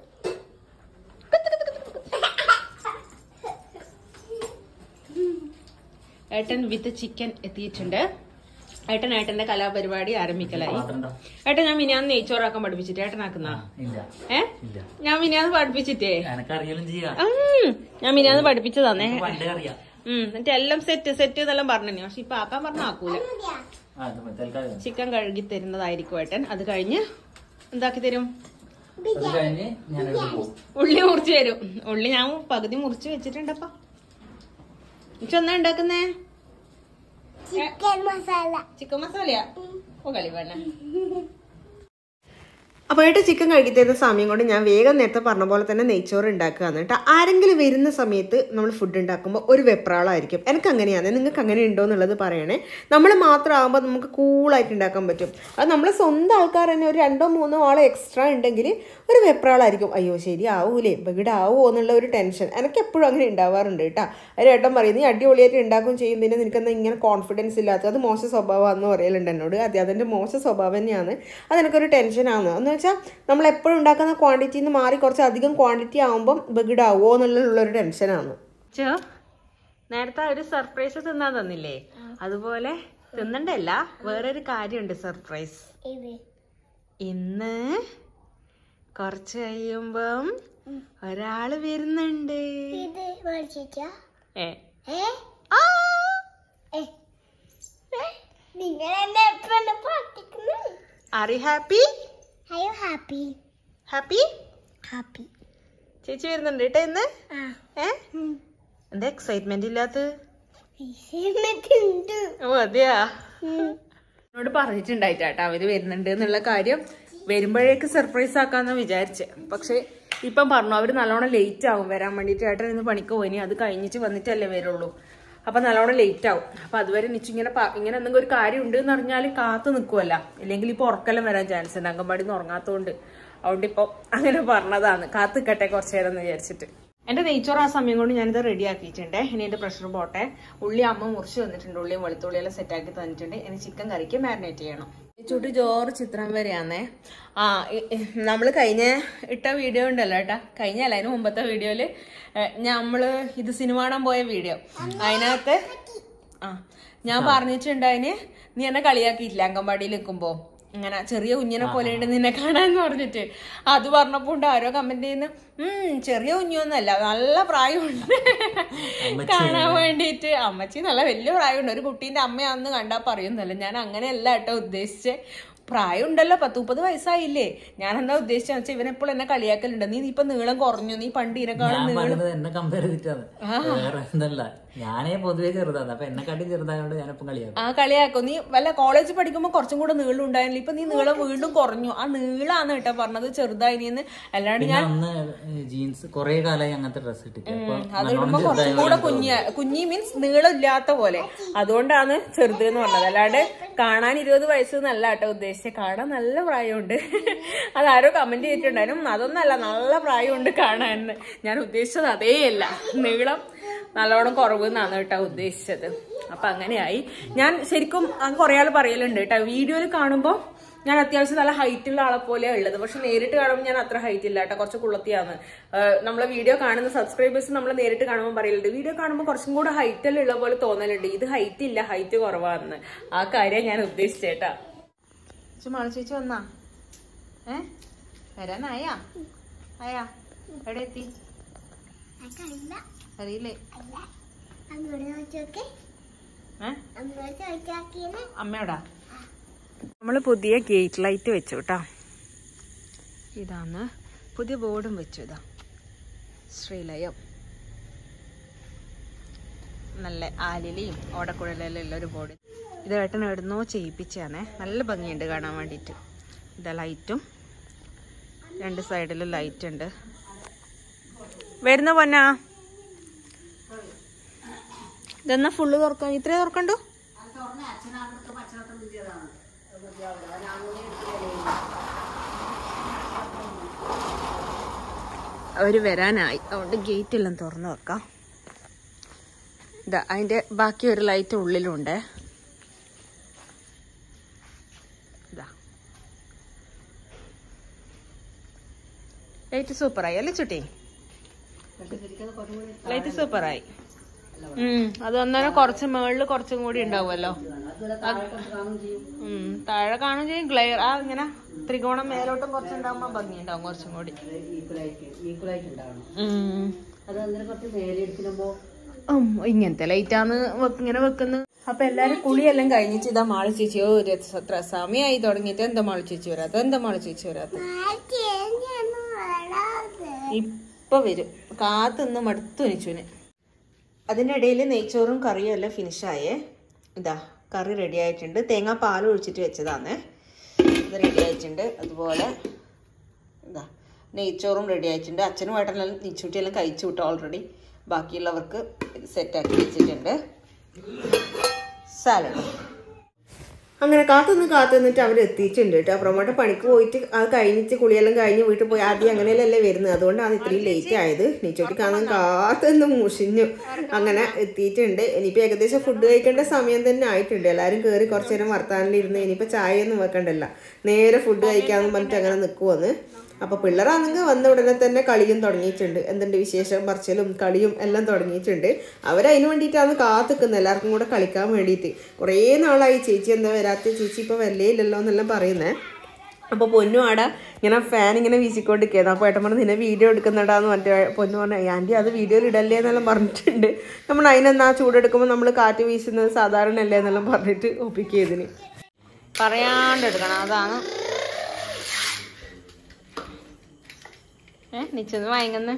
ഏട്ടൻ വിത്ത് ചിക്കൻ എത്തിയിട്ടുണ്ട്. ഏട്ടന്റെ കലാപരിപാടി ആരംഭിക്കലായി. ഏട്ടൻ ഞാൻ മിനിയാന്ന് നെയ്ച്ചോറാക്കാൻ പഠിപ്പിച്ചിട്ട് ഏട്ടനാക്കുന്ന ഞാൻ മിനിയാന്ന് പഠിപ്പിച്ചിട്ടേ ഞാൻ മിനിയാന്ന് പഠിപ്പിച്ചതാന്നേ. എന്നിട്ട് എല്ലാം സെറ്റ് എന്നെല്ലാം പറഞ്ഞു. പക്ഷെ ഇപ്പൊ ആക്കാൻ പറഞ്ഞ ആക്കൂല. ചിക്കൻ കഴുകി തരുന്നതായിരിക്കും ഏട്ടൻ. അത് കഴിഞ്ഞ് എന്താക്കി തരും? ഉള്ളി മുറിച്ച് തരും. ഉള്ളി ഞാൻ പകുതി മുറിച്ച് വെച്ചിട്ടുണ്ടപ്പ. എന്നാ ഉണ്ടാക്കുന്നേ? ചിക്കൻ മസാലയാ? ഓ കളി വേണ. അപ്പോൾ ഏട്ടാ ചിക്കൻ കഴിക്കുന്ന സമയം കൊണ്ട് ഞാൻ വേഗം നേരത്തെ പറഞ്ഞ പോലെ തന്നെ നെയ്ച്ചോറ് ഉണ്ടാക്കുകയാണ് കേട്ടോ. ആരെങ്കിലും വരുന്ന സമയത്ത് നമ്മൾ ഫുഡ് ഉണ്ടാക്കുമ്പോൾ ഒരു വെപ്രാളമായിരിക്കും. എനിക്ക് അങ്ങനെയാണ്, നിങ്ങൾക്ക് അങ്ങനെ ഉണ്ടോ എന്നുള്ളത് പറയണേ. നമ്മൾ മാത്രമാകുമ്പോൾ നമുക്ക് കൂളായിട്ട് ഉണ്ടാക്കാൻ പറ്റും. അത് നമ്മൾ സ്വന്തം ആൾക്കാർ തന്നെ ഒരു 2-3 ആൾ എക്സ്ട്രാ ഉണ്ടെങ്കിൽ ഒരു വെപ്രാളമായിരിക്കും. അയ്യോ ശരിയാവൂലേ, ഇവിടെ ആവുമോ എന്നുള്ള ഒരു ടെൻഷൻ എനിക്ക് എപ്പോഴും അങ്ങനെ ഉണ്ടാവാറുണ്ട് കേട്ടോ. അതിൽ ഏട്ടൻ പറയും നീ അടിപൊളിയായിട്ട് ഉണ്ടാക്കും ചെയ്യും, പിന്നെ നിനക്കെന്താ ഇങ്ങനെ കോൺഫിഡൻസ് ഇല്ലാത്തത്, അത് മോശം സ്വഭാവമാണെന്ന് പറയലുണ്ട് എന്നോട്. അതെൻ്റെ മോശം സ്വഭാവം തന്നെയാണ്, അതെനിക്കൊരു ടെൻഷനാണ്. എന്ന് വെച്ചാൽ നമ്മൾ എപ്പോഴും ഉണ്ടാക്കുന്ന ക്വാണ്ടിറ്റിയിൽ നിന്ന് മാറി കുറച്ച് അധികം ക്വാണ്ടിറ്റി ആകുമ്പം ബഗിടാവോ എന്നുള്ളൊരു ടെൻഷനാണ്. നേരത്തെ ഒരു സർപ്രൈസ് തിന്നാൻ തന്നില്ലേ, അതുപോലെ തിന്നണ്ടല്ല, വേറൊരു കാര്യമുണ്ട് സർപ്രൈസ്. ഇന്ന് കുറച്ച് കഴിയുമ്പം ഒരാള് വരുന്നുണ്ട്. Are you happy? Are you happy? Happy? Happy. ചേച്ചി വരുന്നുണ്ട് കേട്ടോ ഇന്ന്. എന്താ എക്സൈറ്റ്മെന്റ് ഇല്ലാത്ത? അതെയാ, എന്നോട് പറഞ്ഞിട്ടുണ്ടായിട്ടാ അവര് വരുന്നുണ്ട് എന്നുള്ള കാര്യം. വരുമ്പോഴേക്ക് സർപ്രൈസ് ആക്കാന്ന് വിചാരിച്ചെ, പക്ഷെ ഇപ്പം പറഞ്ഞു അവര് നല്ലോണം ലേറ്റ് ആവും വരാൻ വേണ്ടിട്ട്. ഏട്ടൻ ഇന്ന് പണിക്ക് പോയിനി, അത് കഴിഞ്ഞിട്ട് വന്നിട്ടല്ലേ വരുള്ളൂ. അപ്പൊ നല്ലോണം ലേറ്റ് ആവും. അപ്പൊ അതുവരെ നിച്ചിങ്ങനെ ഇങ്ങനെ എന്തെങ്കിലും ഒരു കാര്യം ഉണ്ട് എന്ന് പറഞ്ഞാൽ കാത്തു നിൽക്കുമല്ല, ഇല്ലെങ്കിൽ ഇപ്പൊ ഉറക്കെല്ലാം വരാൻ ചാൻസ് ഉണ്ട്. അംഗൻവാടിന്ന് ഉറങ്ങാത്തോണ്ട് അതുകൊണ്ട് ഇപ്പൊ അങ്ങനെ പറഞ്ഞതാണ്, കാത്തു നിൽക്കട്ടെ കുറച്ചു നേരം എന്ന് വിചാരിച്ചിട്ട്. എന്റെ നെയ്ച്ചോറ് ആ സമയം കൊണ്ട് ഞാനിത് റെഡി ആക്കിയിട്ടുണ്ട്. ഇനി എന്റെ പ്രഷർ പോട്ടെ. ഉള്ളി അമ്മ മുറിച്ച് വന്നിട്ടുണ്ട്, ഉള്ളിയും വെളുത്തുള്ളിയെല്ലാം സെറ്റാക്കി തന്നിട്ടുണ്ട്. ഇനി ചിക്കൻ കറിക്ക് മാരിനേറ്റ് ചെയ്യണം. ചുട്ടി ജോറ് ചിത്രം വരെയാന്നേ. നമ്മള് കഴിഞ്ഞ ഇട്ട വീഡിയോ ഉണ്ടല്ലോ ഏട്ടാ, കഴിഞ്ഞല്ല അതിന് മുമ്പത്തെ വീഡിയോയില് നമ്മള് ഇത് സിനിമ കാണാൻ പോയ വീഡിയോ, അതിനകത്ത് ഞാൻ പറഞ്ഞിട്ടുണ്ടായിന് നീ എന്നെ കളിയാക്കിയിട്ടില്ല അംഗൻവാടിയിൽ നിൽക്കുമ്പോ, ഇങ്ങനെ ചെറിയ കുഞ്ഞിനെ പോലെ ഉണ്ട് നിന്നെ കാണാന്ന് പറഞ്ഞിട്ട്. അത് പറഞ്ഞപ്പോ ഉണ്ട് ആരോ കമന്റ് ചെയ്യുന്ന ചെറിയ കുഞ്ഞൊന്നല്ല, നല്ല പ്രായമുണ്ട് കാണാൻ വേണ്ടിട്ട്. അമ്മച്ചി നല്ല വലിയ പ്രായമുണ്ട്, ഒരു കുട്ടീന്റെ അമ്മയാണെന്ന് കണ്ടാ പറയുന്നല്ല. ഞാൻ അങ്ങനെയല്ല കേട്ടോ ഉദ്ദേശിച്ചേ. പ്രായം ഉണ്ടല്ലോ, 10-30 വയസ്സായില്ലേ. ഞാൻ എന്താ ഉദ്ദേശിച്ചെന്ന് വെച്ചാൽ ഇവനെപ്പോൾ എന്നെ കളിയാക്കലുണ്ട്, നീ ഇപ്പൊ നീളം കുറഞ്ഞു, നീ പണ്ട് ഇതിനെക്കാളും നീളം. എന്നെ കമ്പയർ ചെയ്തിട്ടാണ്, ഞാനേ പൊതുവെ ചെറുതാണ്, അപ്പൊ എന്നെക്കാട്ടി ചെറുതായോണ്ട് ഞാനിപ്പം കളിയാക്കും. കളിയാക്കും. നീ വല്ല കോളേജ് പഠിക്കുമ്പോ കുറച്ചും കൂടെ നീളം ഉണ്ടായില്ല, ഇപ്പൊ നീ നീളം വീണ്ടും കുറഞ്ഞു. ആ നീളാന്ന് കേട്ടോ പറഞ്ഞത്, ചെറുതായിന്ന്. അല്ലാണ്ട് ഞാൻ ജീൻസ് കൊറേ കാലമായി അങ്ങനത്തെ ഡ്രസ് ഇട്ടിട്ട്, അത് ഇടുമ്പോ കുറച്ചും കൂടെ കുഞ്ഞി മീൻസ് നീളം ഇല്ലാത്ത പോലെ, അതുകൊണ്ടാണ് ചെറുത് എന്ന് പറഞ്ഞത്. അല്ലാണ്ട് കാണാൻ 20 വയസ്സ് എന്നല്ല കേട്ടോ ഉദ്ദേശിച്ചത്, കാണാൻ നല്ല പ്രായമുണ്ട്. അതാരോ കമന്റ് ചെയ്തിട്ടുണ്ടായിരുന്നു, അതൊന്നല്ല നല്ല പ്രായമുണ്ട് കാണാൻ. ഞാൻ ഉദ്ദേശിച്ചത് അതേയല്ല, നീളം നല്ലോണം കുറവ് എന്നാണ് കേട്ടോ ഉദ്ദേശിച്ചത്. അപ്പൊ അങ്ങനെയായി. ഞാൻ ശരിക്കും കുറെ ആൾ പറയലുണ്ട് കേട്ടോ, വീഡിയോയിൽ കാണുമ്പോൾ ഞാൻ അത്യാവശ്യം നല്ല ഹൈറ്റുള്ള ആളെ പോലെയാണ് ഉള്ളത്, പക്ഷെ നേരിട്ട് കാണുമ്പോൾ ഞാൻ അത്ര ഹൈറ്റ് ഇല്ല കേട്ടോ, കുറച്ച് കുള്ളത്തിയാണ്. നമ്മളെ വീഡിയോ കാണുന്ന സബ്സ്ക്രൈബേഴ്സ് നമ്മൾ നേരിട്ട് കാണുമ്പോൾ പറയലുണ്ട്, വീഡിയോ കാണുമ്പോൾ കുറച്ചും കൂടെ ഹൈറ്റെല്ലാം ഉള്ള പോലെ തോന്നലുണ്ട്, ഇത് ഹൈറ്റ് ഇല്ല, ഹൈറ്റ് കുറവാണെന്ന്. ആ കാര്യം ഞാൻ ഉദ്ദേശിച്ചേട്ടാ. മാളു ചേച്ചി വന്നാ വരാനായാ? എവിടെ എത്തി അറിയില്ലേ? അമ്മയോടാ? നമ്മള് പുതിയ ഗേറ്റ് ലൈറ്റ് വെച്ചു കേട്ടോ. ഇതാണ് പുതിയ ബോർഡും വെച്ചു. ഇതാ ശ്രീലയം, നല്ല ആലിലയും ഓടക്കുഴലെല്ലാം ഉള്ള ഒരു ബോർഡ്. ഇത് ഏട്ടൻ എവിടുന്നോ ചെയ്യിപ്പിച്ചാണേ, നല്ല ഭംഗിയുണ്ട് കാണാൻ വേണ്ടിയിട്ട്. ഇതാ ലൈറ്റും, 2 സൈഡിലും ലൈറ്റ് ഉണ്ട്. വരുന്ന പൊന്നാ, ഇതെന്നാ ഫുള്ള് തുറക്കാം? ഇത്രേ തുറക്കണ്ടോ? അവര് വരാനായി, അതുകൊണ്ട് ഗേറ്റ് എല്ലാം തുറന്നു വെക്കാം. ഇതാ അതിന്റെ ബാക്കി ഒരു ലൈറ്റ് ഉള്ളിലുണ്ട്. ലൈറ്റ് സൂപ്പറായി അല്ലേ ചുട്ടി? ലൈറ്റ് സൂപ്പറായി. അത് അന്നേരം കുറച്ച് മേളില് കുറച്ചും കൂടി ഉണ്ടാവുമല്ലോ, താഴെ കാണും ചെയ്യും. ഗ്ലെയർ ഇങ്ങനെ ത്രികോണം മേലോട്ടും കുറച്ചുണ്ടാവുമ്പോ ഭംഗി ഉണ്ടാവും കുറച്ചും കൂടി. ഇങ്ങനത്തെ ലൈറ്റാണ് ഇങ്ങനെ വെക്കുന്നത്. അപ്പൊ എല്ലാരും കുളിയെല്ലാം കഴിഞ്ഞിട്ട് ഇതാ മാളു ചേച്ചി എത്ര സമയമായി തുടങ്ങിയിട്ട്, എന്താ മാളു ചേച്ചി വരാത്ത, എന്താ മാളു ചേച്ചി വരാത്ത? ഇപ്പൊ വരും, കാത്തുനിന്ന് മടുത്തു നിച്ചുവിന്. അതിൻ്റെ ഇടയിൽ നെയ്ച്ചോറും കറിയും എല്ലാം ഫിനിഷായേ. ഇതാ കറി റെഡി ആയിട്ടുണ്ട്, തേങ്ങാപ്പാൽ ഒഴിച്ചിട്ട് വെച്ചതാണ്. ഇത് റെഡി ആയിട്ടുണ്ട്. അതുപോലെ എന്താ നെയ്ച്ചോറും റെഡി ആയിട്ടുണ്ട്. അച്ഛനും ഏട്ടനെല്ലാം നെയ്ച്ചൂട്ടിയെല്ലാം കഴിച്ചു വിട്ടു ഓൾറെഡി. ബാക്കിയുള്ളവർക്ക് സെറ്റാക്കി വെച്ചിട്ടുണ്ട്. സാലഡ് അങ്ങനെ കാത്തുനിന്നിട്ട് അവർ എത്തിയിട്ടുണ്ട് കേട്ടോ. പ്രൊമോട്ടർ പണിക്ക് പോയിട്ട് അത് കഴിഞ്ഞിട്ട് കുളിയെല്ലാം കഴിഞ്ഞ് വീട്ടിൽ പോയി ആദ്യം അങ്ങനെയല്ലേ വരുന്നത്. അതുകൊണ്ടാണ് ഇത്രയും ലേറ്റ് ആയത്. നെയ്ച്ചോട്ടിക്കാണെങ്കിൽ കാത്തുനിന്ന് മുഷിഞ്ഞു. അങ്ങനെ എത്തിയിട്ടുണ്ട്. ഇനിയിപ്പോൾ ഏകദേശം ഫുഡ് കഴിക്കേണ്ട സമയം തന്നെ ആയിട്ടുണ്ട്. എല്ലാവരും കയറി കുറച്ച് നേരം വർത്താനിലിരുന്ന് ഇനിയിപ്പോൾ ചായയൊന്നും വെക്കണ്ടല്ല, നേരെ ഫുഡ് കഴിക്കാമെന്ന് പറഞ്ഞിട്ട് അങ്ങനെ നിൽക്കുമെന്ന്. അപ്പോൾ പിള്ളേരാണെങ്കിൽ വന്ന ഉടനെ തന്നെ കളിയും തുടങ്ങിയിട്ടുണ്ട്. എന്തുണ്ട് വിശേഷം പറച്ചിലും കളിയും എല്ലാം തുടങ്ങിയിട്ടുണ്ട്. അവരതിന് വേണ്ടിയിട്ടാണ് കാത്തിക്കുന്നത്, എല്ലാവർക്കും കൂടെ കളിക്കാൻ വേണ്ടിയിട്ട്. കുറേ നാളായി ചേച്ചി എന്താ വരാത്ത, ചേച്ചി ഇപ്പോൾ വരലേയില്ലല്ലോ എന്നെല്ലാം പറയുന്നത്. അപ്പോൾ പൊന്നു ആടെ ഇങ്ങനെ ഫാൻ ഇങ്ങനെ വീശിക്കൊണ്ടിരിക്കുകയാണ്. അപ്പോൾ ഏട്ടൻ പറഞ്ഞ് നിന്നെ വീഡിയോ എടുക്കുന്നുണ്ടാന്ന് മറ്റേ പൊന്നു പറഞ്ഞു, ആൻറ്റി അത് വീഡിയോയിൽ ഇടല്ലേ എന്നെല്ലാം പറഞ്ഞിട്ടുണ്ട്. നമ്മൾ അതിനെന്നാ ചൂടെടുക്കുമ്പോൾ നമ്മൾ കാറ്റ് വീശുന്നത് സാധാരണ അല്ലേ എന്നെല്ലാം പറഞ്ഞിട്ട് ഒപ്പിക്കിയതിന് പറയാണ്ടെടുക്കണം. അതാണ് നിച്ചൊന്ന് വാങ്ങുന്ന.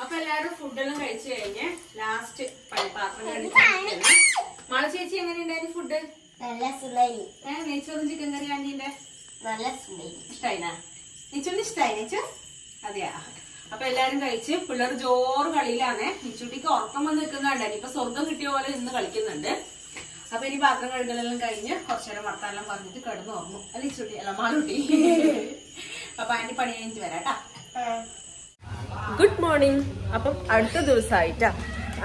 അപ്പൊ എല്ലാരും ഫുഡെല്ലാം കഴിച്ചു കഴിഞ്ഞ് ലാസ്റ്റ് പാത്രം കഴിച്ചു. മാള ചേച്ചി എങ്ങനെയുണ്ടായിരുന്നു ഫുഡ്? നെയ്ച്ചോറും ചിക്കൻ കറി ആന്റിന്റെ ഇഷ്ടായിനാ? നെയ്ച്ചോറിന് ഇഷ്ടായി നെയ്ച്ചോ? അതെയാ. അപ്പൊ എല്ലാരും കഴിച്ച് പിള്ളേർ ജോറ് കളിയിലാണേ. നിച്ചൂട്ടിക്ക് ഉറക്കം വന്ന് നിൽക്കുന്നുണ്ട്. ഇനിയിപ്പൊ സ്വർഗം കിട്ടിയ പോലെ ഇന്ന് കളിക്കുന്നുണ്ട്. അപ്പൊ ഇനി പാത്രം കഴുകലെല്ലാം കഴിഞ്ഞ് കുറച്ചേരം വർത്താനെല്ലാം പറഞ്ഞിട്ട് കിടന്നു ഉറങ്ങും. അല്ല നിച്ചൂട്ടി അല്ല മാളൂട്ടി. അപ്പൊ ആന്റി പണി കഴിഞ്ഞിട്ട് വരാട്ടാ. Good morning. അപ്പം അടുത്ത ദിവസമായിട്ടാ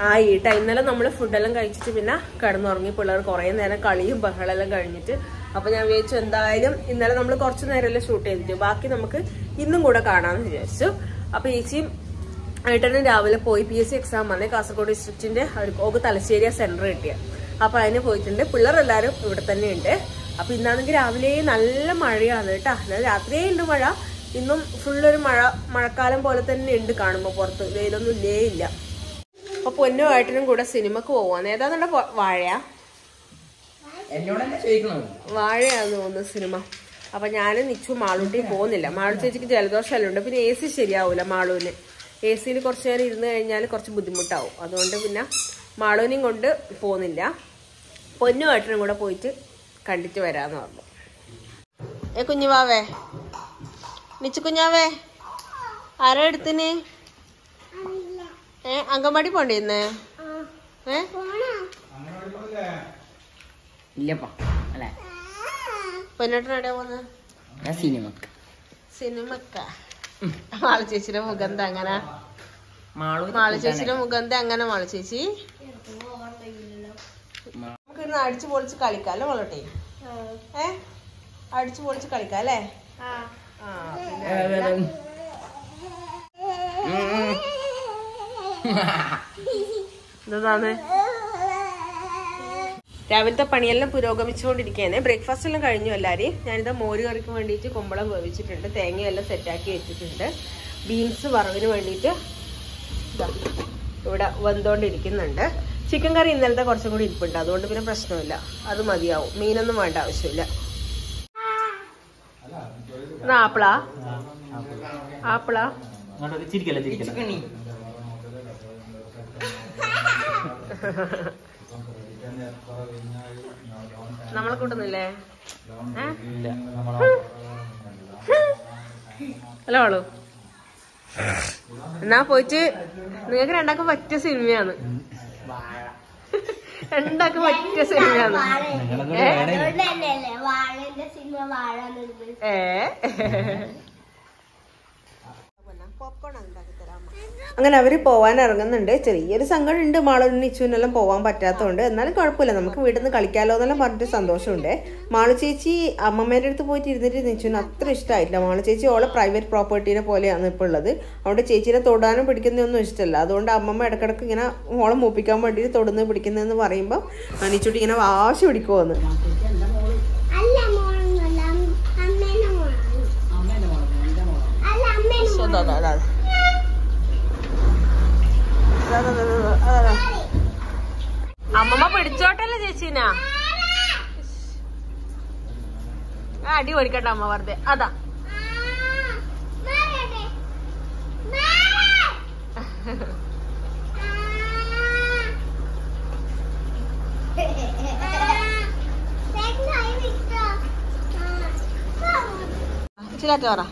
ആയിട്ടാ. ഇന്നലെ നമ്മൾ ഫുഡെല്ലാം കഴിച്ചിട്ട് പിന്നെ കിടന്നുറങ്ങി. പിള്ളേർ കുറേ നേരം കളിയും ബഹളെല്ലാം കഴിഞ്ഞിട്ട്. അപ്പൊ ഞാൻ വിചാരിച്ചു എന്തായാലും ഇന്നലെ നമ്മൾ കുറച്ചു നേരമല്ലേ ഷൂട്ട് ചെയ്തിട്ട്, ബാക്കി നമുക്ക് ഇന്നും കൂടെ കാണാമെന്ന് വിചാരിച്ചു. അപ്പൊ ചേച്ചിയും ഏട്ടനും രാവിലെ പോയി PSC എക്സാം വന്നേ. കാസർഗോഡ് ഡിസ്ട്രിക്റ്റിന്റെ ഓക്ക് തലശ്ശേരി സെന്റർ കിട്ടിയ. അപ്പൊ അതിന് പോയിട്ടുണ്ട്. പിള്ളേരെല്ലാരും ഇവിടെ തന്നെ ഉണ്ട്. അപ്പൊ ഇന്നാണെങ്കിൽ രാവിലെ നല്ല മഴയാണ് കേട്ടാ. രാത്രിയേ ഉണ്ട് മഴ. ഇന്നും ഫുള്ളൊരു മഴക്കാലം പോലെ തന്നെ ഉണ്ട് കാണുമ്പോ. പുറത്ത് വെയിലൊന്നും ഇല്ലേ ഇല്ല. അപ്പൊ പൊന്നും ഏട്ടനും കൂടെ സിനിമക്ക് പോവാന്ന്. ഏതാന്നുണ്ട വാഴയാന്ന് തോന്നുന്നു സിനിമ. അപ്പൊ ഞാനും നിച്ചു മാളൂട്ടി പോകുന്നില്ല. മാളു ചേച്ചിക്ക് ജലദോഷമെല്ലാം ഉണ്ട്. പിന്നെ AC ശരിയാവൂല മാളൂന്. AC-യിൽ കുറച്ചു നേരം ഇരുന്ന് കഴിഞ്ഞാൽ കുറച്ച് ബുദ്ധിമുട്ടാവും. അതുകൊണ്ട് പിന്നെ മാളൂനെയും കൊണ്ട് പോകുന്നില്ല. പൊന്നും ഏട്ടനും കൂടെ പോയിട്ട് കണ്ടിട്ട് വരാന്ന് പറഞ്ഞു. കുഞ്ഞുവാവേ, നിച്ചു കുഞ്ഞാവേ, ആരാ എടുത്തിന്? അങ്കൻവാടി പോണ്ടേ ഇന്ന്? പൊന്നേട്ടൻ എവിടെയാ പോകുന്നത്? സിനിമക്ക. മാളു ചേച്ചിയുടെ മുഖന്ത അങ്ങനെ? മാളു ചേച്ചിയുടെ മുഖന്ത അങ്ങനെ? മാളു ചേച്ചി നമുക്ക് ഇന്ന് അടിച്ചു പൊളിച്ച് കളിക്കാം അല്ലേ മോളോട്ടെ? അടിച്ചു പൊളിച്ച് കളിക്കാം അല്ലേ? എന്താണ് രാവിലത്തെ പണിയെല്ലാം പുരോഗമിച്ചുകൊണ്ടിരിക്കുകയാണ്. ബ്രേക്ക്ഫാസ്റ്റ് എല്ലാം കഴിഞ്ഞു എല്ലാവരെയും. ഞാനിതാ മോര് കറിക്ക് വേണ്ടിയിട്ട് കുമ്പളം വേവിച്ചിട്ടുണ്ട്. തേങ്ങയെല്ലാം സെറ്റാക്കി വെച്ചിട്ടുണ്ട്. ബീൻസ് വറവിന് വേണ്ടിയിട്ട് ഇതാ ഇവിടെ വെന്തോണ്ടിരിക്കുന്നുണ്ട്. ചിക്കൻ കറി ഇന്നലത്തെ കുറച്ചും കൂടി ഇരിപ്പുണ്ട്. അതുകൊണ്ട് പിന്നെ പ്രശ്നമില്ല, അത് മതിയാവും. മീനൊന്നും വേണ്ട ആവശ്യമില്ല. ആപ്പിളാ? ആപ്പിളാ? നമ്മളെ കൂട്ടുന്നില്ലേ? ഹലോ ആളു എന്നാ പോയിട്ട് നിങ്ങൾക്ക് രണ്ടാക്കും പറ്റിയ സിനിമയാണ്. രണ്ടാക്കും പറ്റിയ സിനിമയാണ്. അങ്ങനെ അവര് പോവാൻ ഇറങ്ങുന്നുണ്ട്. ചെറിയൊരു സങ്കടം ഉണ്ട്, മാളൂനും നിച്ചുവിനെല്ലാം പോവാൻ പറ്റാത്തതുകൊണ്ട്. എന്നാലും കുഴപ്പമില്ല, നമുക്ക് വീട്ടിൽ നിന്ന് കളിക്കാമല്ലോ എന്നെല്ലാം പറഞ്ഞിട്ട് സന്തോഷമുണ്ട്. മാളു ചേച്ചി അമ്മമ്മേൻ്റെ അടുത്ത് പോയിട്ട് ഇരുന്നിട്ട് നിച്ചുവിന് അത്ര ഇഷ്ടമായിട്ടില്ല. മാളു ചേച്ചി ഓളെ പ്രൈവറ്റ് പ്രോപ്പർട്ടീനെ പോലെയാണ് ഇപ്പോൾ ഉള്ളത്. അവിടെ ചേച്ചീനെ തൊടാനും പിടിക്കുന്നതൊന്നും ഇഷ്ടമല്ല. അതുകൊണ്ട് അമ്മമ്മ ഇടക്കിടക്ക് ഇങ്ങനെ ഓളെ മൂപ്പിക്കാൻ വേണ്ടിയിട്ട് തൊടുന്നത് പിടിക്കുന്നതെന്ന് പറയുമ്പോൾ നിച്ചുട്ടി ഇങ്ങനെ വാശി പിടിക്കുമെന്ന്. അമ്മമ്മ പിടിച്ചോട്ടല്ലേ ചേച്ചീനാ? അടി ഓടിക്കട്ടെ അമ്മ വെറുതെ. അതാ മനസ്സിലാക്കി പറ.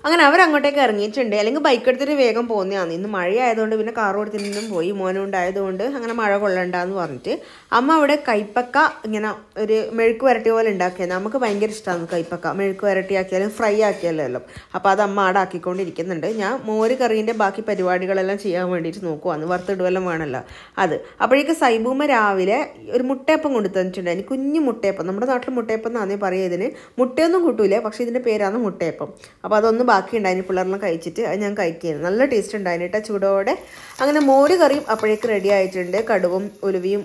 അങ്ങനെ അവരങ്ങോട്ടേക്ക് ഇറങ്ങിയിട്ടുണ്ട്. അല്ലെങ്കിൽ ബൈക്ക് എടുത്തിട്ട് വേഗം പോകുന്നതാണ്. ഇന്ന് മഴയായതുകൊണ്ട് പിന്നെ കാർ കൊടുത്തിട്ടും പോയി, മോനും ഉണ്ടായതുകൊണ്ട് അങ്ങനെ മഴ കൊള്ളണ്ടെന്ന് പറഞ്ഞിട്ട് അമ്മ അവിടെ കൈപ്പക്ക ഇങ്ങനെ ഒരു മെഴുക്ക് വരട്ടി പോലെ ഉണ്ടാക്കിയത്. നമുക്ക് ഭയങ്കര ഇഷ്ടമാണ് കൈപ്പക്ക മെഴുക്ക് വരട്ടിയാക്കിയാലും ഫ്രൈ ആക്കിയാലോ. അപ്പോൾ അത് അമ്മ അവിടെ ആക്കിക്കൊണ്ടിരിക്കുന്നുണ്ട്. ഞാൻ മോര് കറീൻ്റെ ബാക്കി പരിപാടികളെല്ലാം ചെയ്യാൻ വേണ്ടിയിട്ട് നോക്കുവാന്ന്. വറുത്തിടുവെല്ലാം വേണമല്ലോ അത്. അപ്പോഴേക്ക് സൈബൂമ്മ രാവിലെ ഒരു മുട്ടയപ്പം കൊണ്ടു തന്നിട്ടുണ്ടായിരുന്നു. കുഞ്ഞു മുട്ടയപ്പം. നമ്മുടെ നാട്ടിൽ മുട്ടയപ്പം എന്നാണേ പറയുക. ഇതിന് മുട്ടയൊന്നും കൂട്ടൂലേ, പക്ഷേ ഇതിൻ്റെ പേരാണ് മുട്ടയപ്പം. അപ്പോൾ അതൊന്ന് ബാക്കി ഉണ്ടായിരുന്നു. പിള്ളേരെല്ലാം കഴിച്ചിട്ട് അത് ഞാൻ കഴിക്കുന്നത്. നല്ല ടേസ്റ്റ് ഉണ്ടായിരുന്നു കേട്ടോ ചൂടോടെ. അങ്ങനെ മോര് കറിയും അപ്പോഴേക്ക് റെഡി ആയിട്ടുണ്ട്. കടുവും ഉലുവയും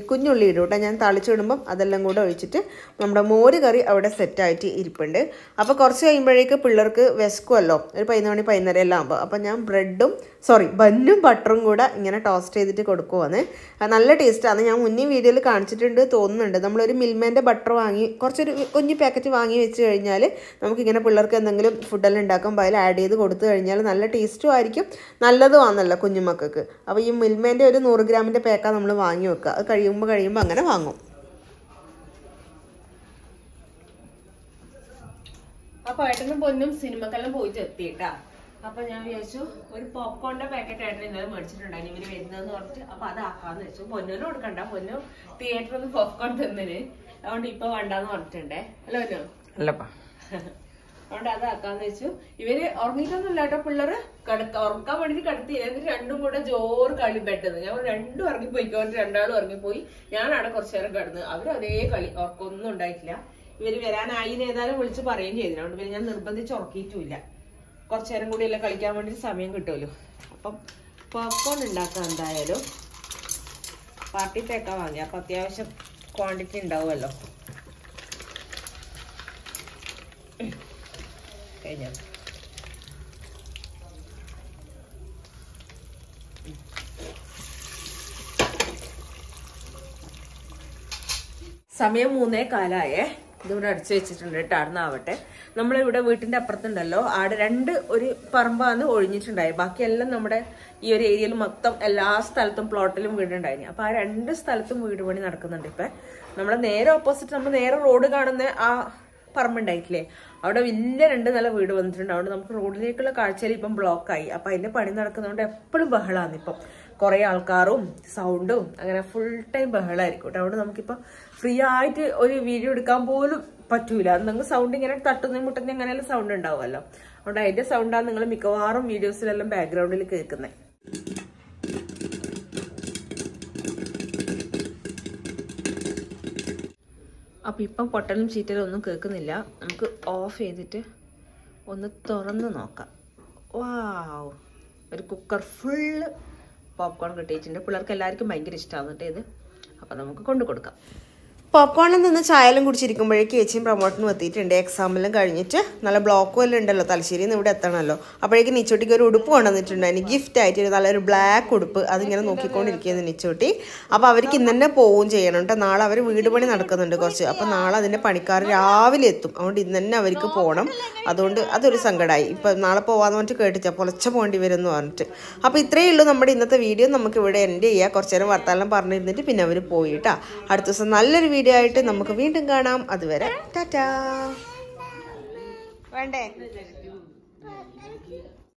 കുഞ്ഞുള്ളി ഇടും കേട്ടോ. ഞാൻ തളിച്ചിടുമ്പം അതെല്ലാം കൂടെ ഒഴിച്ചിട്ട് നമ്മുടെ മോര് കറി അവിടെ സെറ്റായിട്ട് ഇരിപ്പുണ്ട്. അപ്പോൾ കുറച്ച് കഴിയുമ്പോഴേക്ക് പിള്ളേർക്ക് വിശക്കുമല്ലോ, ഒരു 11 മണി 11:30 എല്ലാം ആകുമ്പോൾ. അപ്പോൾ ഞാൻ ബന്നും ബട്ടറും കൂടെ ഇങ്ങനെ ടോസ്റ്റ് ചെയ്തിട്ട് കൊടുക്കുവാണ്. നല്ല ടേസ്റ്റാണ്. ഞാൻ മുന്നേ വീഡിയോയിൽ കാണിച്ചിട്ടുണ്ട് തോന്നുന്നുണ്ട്. നമ്മളൊരു മിൽമേൻ്റെ ബട്ടർ വാങ്ങി കുറച്ചൊരു കുഞ്ഞു പാക്കറ്റ് വാങ്ങി വെച്ച് കഴിഞ്ഞാൽ നമുക്കിങ്ങനെ പിള്ളേർക്ക് എന്തെങ്കിലും ഫുഡെല്ലാം ഉണ്ടാക്കുമ്പോൾ അതിൽ ആഡ് ചെയ്ത് കൊടുത്തു കഴിഞ്ഞാൽ നല്ല ടേസ്റ്റും ആയിരിക്കും, നല്ലതുമാണല്ലോ കുഞ്ഞുമക്കൾക്ക്. അപ്പോൾ ഈ മിൽമേൻ്റെ ഒരു 100 ഗ്രാമിൻ്റെ പാക്കാണ് നമ്മൾ വാങ്ങി വെക്കുക. അത് കഴിയുമ്പോൾ അങ്ങനെ വാങ്ങും. അപ്പോൾ ഏട്ടനും പൊന്നും സിനിമക്കെല്ലാം പോയിട്ട് എത്തിയിട്ടാ. അപ്പോൾ ഞാൻ വിചാരിച്ചു ഒരു പോപ്കോണിൻ്റെ പാക്കറ്റ് ആയിട്ട് ഇന്നലെ മേടിച്ചിട്ടുണ്ടായിരുന്നു ഇവര് വരുന്നതെന്ന് പറഞ്ഞിട്ട്. അപ്പോൾ അതാക്കാന്ന് വെച്ചു. പൊന്നിനും കൊടുക്കണ്ട, പൊന്നു തിയേറ്ററിൽ നിന്ന് പോപ്കോൺ തിന്നിന്, അതുകൊണ്ട് ഇപ്പൊ വേണ്ടാന്ന് പറഞ്ഞിട്ടുണ്ടേ. അല്ല പൊന്നു അല്ലപ്പാ, അതുകൊണ്ട് അതാക്കാന്ന് വെച്ചു. ഇവര് ഉറങ്ങിയിട്ടൊന്നുമില്ല കേട്ടോ. പിള്ളേർ ഉറക്കാൻ വേണ്ടിട്ട് കിടത്തി. എന്നിട്ട് രണ്ടും കൂടെ ജോറ് കളി ബെഡെന്ന്. ഞാൻ രണ്ടും ഇറങ്ങിപ്പോയിക്കോണ്ട് രണ്ടാളും ഇറങ്ങിപ്പോയി. ഞാൻ അവിടെ കുറച്ചു നേരം കിടന്ന്. അവരും അതേ കളി, ഉറക്കൊന്നും ഉണ്ടായിട്ടില്ല. ഇവര് വരാനായി ഏതായാലും വിളിച്ച് പറയുകയും ചെയ്തില്ല. അതുകൊണ്ട് പിന്നെ ഞാൻ നിർബന്ധിച്ച് ഉറക്കിയിട്ടുമില്ല. കുറച്ചു നേരം കൂടി എല്ലാം കളിക്കാൻ വേണ്ടിയിട്ട് സമയം കിട്ടുമല്ലോ. അപ്പം പോപ്കോൺ ഉണ്ടാക്കാം എന്തായാലും. പാർട്ടി പാക്കാ വാങ്ങി. അപ്പം അത്യാവശ്യം ക്വാണ്ടിറ്റി ഉണ്ടാവുമല്ലോ. കഴിഞ്ഞ സമയം 3:15. ഇതിവിടെ അടിച്ചു വെച്ചിട്ടുണ്ട് കേട്ടോ. ആടുന്നാവട്ടെ. നമ്മളിവിടെ വീട്ടിന്റെ അപ്പുറത്തുണ്ടല്ലോ, ആടെ ഒരു പറമ്പാന്ന് ഒഴിഞ്ഞിട്ടുണ്ടായി. ബാക്കിയെല്ലാം നമ്മുടെ ഈ ഒരു ഏരിയയിൽ മൊത്തം എല്ലാ സ്ഥലത്തും പ്ലോട്ടിലും വീടുണ്ടായിരുന്നു. അപ്പൊ ആ 2 സ്ഥലത്തും വീട് പണി നടക്കുന്നുണ്ട്. ഇപ്പൊ നമ്മളെ നേരെ ഓപ്പോസിറ്റ് നമ്മൾ നേരെ റോഡ് കാണുന്ന ആ പറമ്പുണ്ടായിട്ടില്ലേ, അവിടെ വലിയ 2 നില വീട് വന്നിട്ടുണ്ട്. അതുകൊണ്ട് നമുക്ക് റോഡിലേക്കുള്ള കാഴ്ചയിൽ ഇപ്പം ബ്ലോക്കായി. അപ്പൊ അതിന്റെ പണി നടക്കുന്നതുകൊണ്ട് എപ്പോഴും ബഹളാണ്. ഇപ്പം കുറെ ആൾക്കാരും സൗണ്ടും അങ്ങനെ ഫുൾ ടൈം ബഹളമായിരിക്കും കേട്ടോ. അതുകൊണ്ട് നമുക്കിപ്പോൾ ഫ്രീ ആയിട്ട് ഒരു വീഡിയോ എടുക്കാൻ പോലും പറ്റൂല. എന്തെങ്കിലും സൗണ്ട് ഇങ്ങനെ തട്ടുന്ന മുട്ടുന്ന അങ്ങനെയെല്ലാം സൗണ്ട് ഉണ്ടാവുമല്ലോ. അതുകൊണ്ട് അതിന്റെ സൗണ്ടാണ് നിങ്ങൾ മിക്കവാറും വീഡിയോസിലെല്ലാം ബാക്ക്ഗ്രൗണ്ടിൽ കേൾക്കുന്നത്. അപ്പം ഇപ്പം പൊട്ടലും ചീറ്റലും ഒന്നും കേൾക്കുന്നില്ല. നമുക്ക് ഓഫ് ചെയ്തിട്ട് ഒന്ന് തുറന്ന് നോക്കാം. വാവ്, ഒരു കുക്കർ ഫുള്ള് പോപ്കോൺ കിട്ടിയിട്ടുണ്ട്. പിള്ളേർക്ക് എല്ലാവർക്കും ഭയങ്കര ഇഷ്ടമാണ് കേട്ടോ ഇത്. അപ്പം നമുക്ക് കൊണ്ടു കൊടുക്കാം. പോപ്കോണിൽ നിന്ന് ചായലും കുടിച്ചിരിക്കുമ്പോഴേക്ക് ചേച്ചിയും പ്രമോട്ടിനും എത്തിയിട്ടുണ്ട്. എക്സാമെല്ലാം കഴിഞ്ഞിട്ട് നല്ല ബ്ലോക്കും എല്ലാം ഉണ്ടല്ലോ, തലശ്ശേരിയിൽ നിന്ന് ഇവിടെ എത്തണമല്ലോ. അപ്പോഴേക്ക് നിച്ചോട്ടിക്ക് ഒരു ഉടുപ്പ് കൊണ്ടുവന്നിട്ടുണ്ട്. അതിന് ഗിഫ്റ്റ് ആയിട്ട് നല്ലൊരു ബ്ലാക്ക് ഉടുപ്പ്. അതിങ്ങനെ നോക്കിക്കൊണ്ടിരിക്കുന്നത് നിച്ചോട്ടി. അപ്പോൾ അവർക്ക് ഇന്ന് തന്നെ പോവുകയും ചെയ്യണം കേട്ടോ. നാളെ അവർ വീട് പണി നടക്കുന്നുണ്ട് കുറച്ച്. അപ്പോൾ നാളെ അതിൻ്റെ പണിക്കാർ രാവിലെ എത്തും. അതുകൊണ്ട് ഇന്ന് തന്നെ അവർക്ക് പോകണം. അതുകൊണ്ട് അതൊരു സങ്കടമായി. ഇപ്പം നാളെ പോകാമെന്ന് പറഞ്ഞിട്ട് കേട്ടിച്ചാൽ പൊലച്ച പോകേണ്ടി വരും എന്ന് പറഞ്ഞിട്ട്. അപ്പോൾ ഇത്രയേ ഉള്ളൂ നമ്മുടെ ഇന്നത്തെ വീഡിയോ. നമുക്ക് ഇവിടെ എൻഡ് ചെയ്യാം. കുറച്ച് നേരം വർത്താനം പറഞ്ഞിരുന്നിട്ട് പിന്നെ അവർ പോയിട്ടാ. അടുത്ത ദിവസം നല്ലൊരു വീഡിയോ ആയിട്ട് നമുക്ക് വീണ്ടും കാണാം. അതുവരെ ടാറ്റാ. വേണ്ടേ?